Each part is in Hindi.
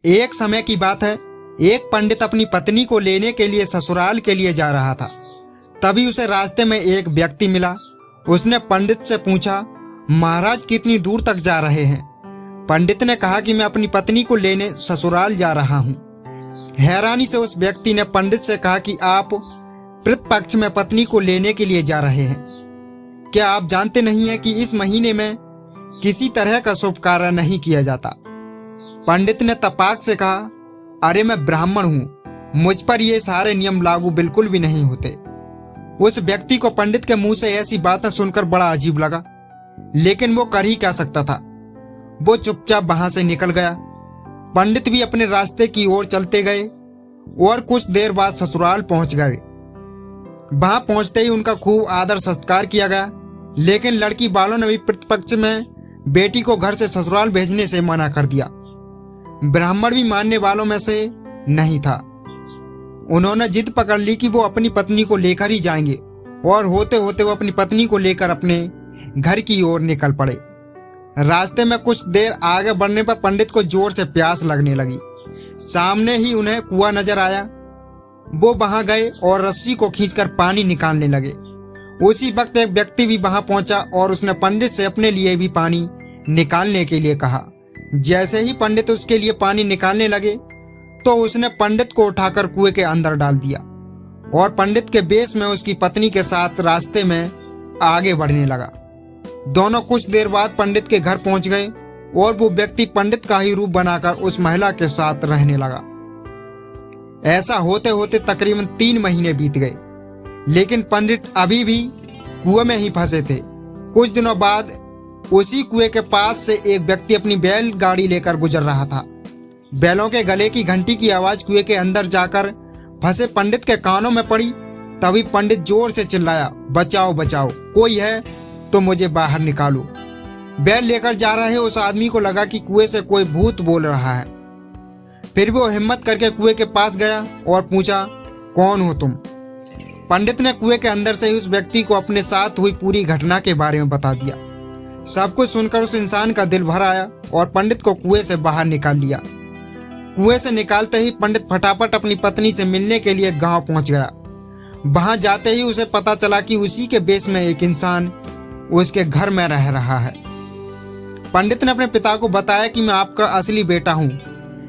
एक समय की बात है, एक पंडित अपनी पत्नी को लेने के लिए ससुराल के लिए जा रहा था। तभी उसे रास्ते में एक व्यक्ति मिला। उसने पंडित से पूछा, महाराज कितनी दूर तक जा रहे हैं? पंडित ने कहा कि मैं अपनी पत्नी को लेने ससुराल जा रहा हूँ। हैरानी से उस व्यक्ति ने पंडित से कहा कि आप पितृपक्ष में पत्नी को लेने के लिए जा रहे हैं। क्या आप जानते नहीं हैं कि इस महीने में किसी तरह का शुभ कार्य नहीं किया जाता? पंडित ने तपाक से कहा, अरे मैं ब्राह्मण हूँ, मुझ पर ये सारे नियम लागू बिल्कुल भी नहीं होते। उस व्यक्ति को पंडित के मुंह से ऐसी बातें सुनकर बड़ा अजीब लगा, लेकिन वो कर ही क्या सकता था। वो चुपचाप वहां से निकल गया। पंडित भी अपने रास्ते की ओर चलते गए और कुछ देर बाद ससुराल पहुंच गए। वहां पहुंचते ही उनका खूब आदर सत्कार किया गया, लेकिन लड़की वालों ने भी पितृपक्ष में बेटी को घर से ससुराल भेजने से मना कर दिया। ब्राह्मण भी मानने वालों में से नहीं था। उन्होंने जिद पकड़ ली कि वो अपनी पत्नी को लेकर ही जाएंगे, और होते होते वो अपनी पत्नी को लेकर अपने घर की ओर निकल पड़े। रास्ते में कुछ देर आगे बढ़ने पर पंडित को जोर से प्यास लगने लगी। सामने ही उन्हें कुआं नजर आया। वो वहां गए और रस्सी को खींचकर पानी निकालने लगे। उसी वक्त एक व्यक्ति भी वहां पहुंचा और उसने पंडित से अपने लिए भी पानी निकालने के लिए कहा। जैसे ही पंडित उसके लिए पानी निकालने लगे तो उसने पंडित को उठाकर कुएं के अंदर डाल दिया और पंडित के बेस में उसकी पत्नी के साथ रास्ते में आगे बढ़ने लगा। दोनों कुछ देर बाद पंडित के घर पहुंच गए और वो व्यक्ति पंडित का ही रूप बनाकर उस महिला के साथ रहने लगा। ऐसा होते होते तकरीबन 3 महीने बीत गए, लेकिन पंडित अभी भी कुएं में ही फंसे थे। कुछ दिनों बाद उसी कुएं के पास से एक व्यक्ति अपनी बैलगाड़ी लेकर गुजर रहा था। बैलों के गले की घंटी की आवाज कुएं के अंदर जाकर फंसे पंडित के कानों में पड़ी। तभी पंडित जोर से चिल्लाया, बचाओ बचाओ, कोई है तो मुझे बाहर निकालो। बैल लेकर जा रहे उस आदमी को लगा कि कुएं से कोई भूत बोल रहा है। फिर वो हिम्मत करके कुएं के पास गया और पूछा, कौन हो तुम? पंडित ने कुएं के अंदर से ही उस व्यक्ति को अपने साथ हुई पूरी घटना के बारे में बता दिया। सब कुछ सुनकर उस इंसान का दिल भर आया और पंडित को कुएं से बाहर निकाल लिया। कुएं से निकालते ही पंडित फटाफट अपनी पत्नी से मिलने के लिए गांव पहुंच गया। वहां जाते ही उसे पता चला कि उसी के बेस में एक इंसान उसके घर में रह रहा है। पंडित ने अपने पिता को बताया कि मैं आपका असली बेटा हूं।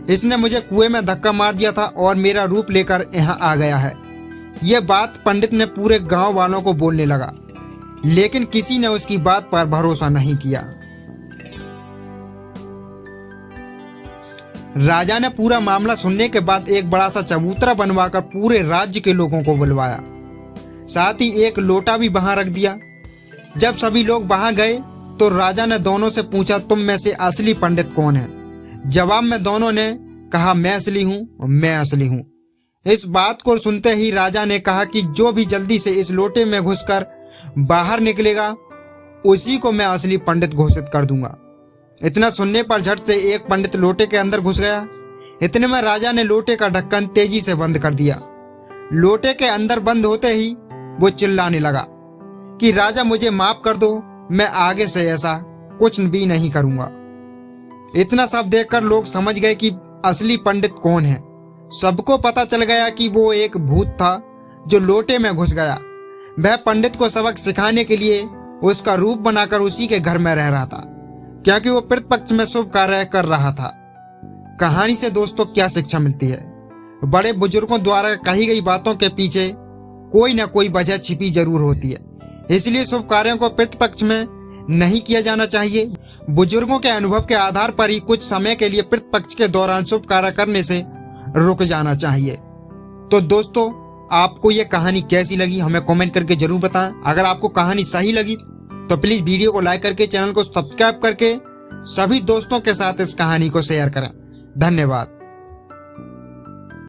इसने मुझे कुएं में धक्का मार दिया था और मेरा रूप लेकर यहाँ आ गया है। यह बात पंडित ने पूरे गांव वालों को बोलने लगा, लेकिन किसी ने उसकी बात पर भरोसा नहीं किया। राजा ने पूरा मामला सुनने के बाद एक बड़ा सा चबूतरा बनवाकर पूरे राज्य के लोगों को बुलवाया। साथ ही एक लोटा भी वहां रख दिया। जब सभी लोग वहां गए तो राजा ने दोनों से पूछा, तुम में से असली पंडित कौन है? जवाब में दोनों ने कहा, मैं असली हूं, मैं असली हूं। इस बात को सुनते ही राजा ने कहा कि जो भी जल्दी से इस लोटे में घुसकर बाहर निकलेगा उसी को मैं असली पंडित घोषित कर दूंगा। इतना सुनने पर झट से एक पंडित लोटे के अंदर घुस गया। इतने में राजा ने लोटे का ढक्कन तेजी से बंद कर दिया। लोटे के अंदर बंद होते ही वो चिल्लाने लगा कि राजा मुझे माफ कर दो, मैं आगे से ऐसा कुछ भी नहीं करूंगा। इतना सब देखकर लोग समझ गए कि असली पंडित कौन है। सबको पता चल गया कि वो एक भूत था जो लोटे में घुस गया। वह पंडित को सबक सिखाने के लिए उसका रूप बनाकर उसी के घर में रह रहा था, क्योंकि वो पितृपक्ष में शुभ कार्य कर रहा था। कहानी से दोस्तों क्या शिक्षा मिलती है? बड़े बुजुर्गों द्वारा कही गई बातों के पीछे कोई ना कोई वजह छिपी जरूर होती है, इसलिए शुभ कार्यों को पितृपक्ष में नहीं किया जाना चाहिए। बुजुर्गों के अनुभव के आधार पर ही कुछ समय के लिए पितृपक्ष के दौरान शुभ कार्य करने से रुक जाना चाहिए। तो दोस्तों, आपको ये कहानी कैसी लगी हमें कमेंट करके जरूर बताएं। अगर आपको कहानी सही लगी तो प्लीज वीडियो को लाइक करके चैनल को सब्सक्राइब करके सभी दोस्तों के साथ इस कहानी को शेयर करें। धन्यवाद।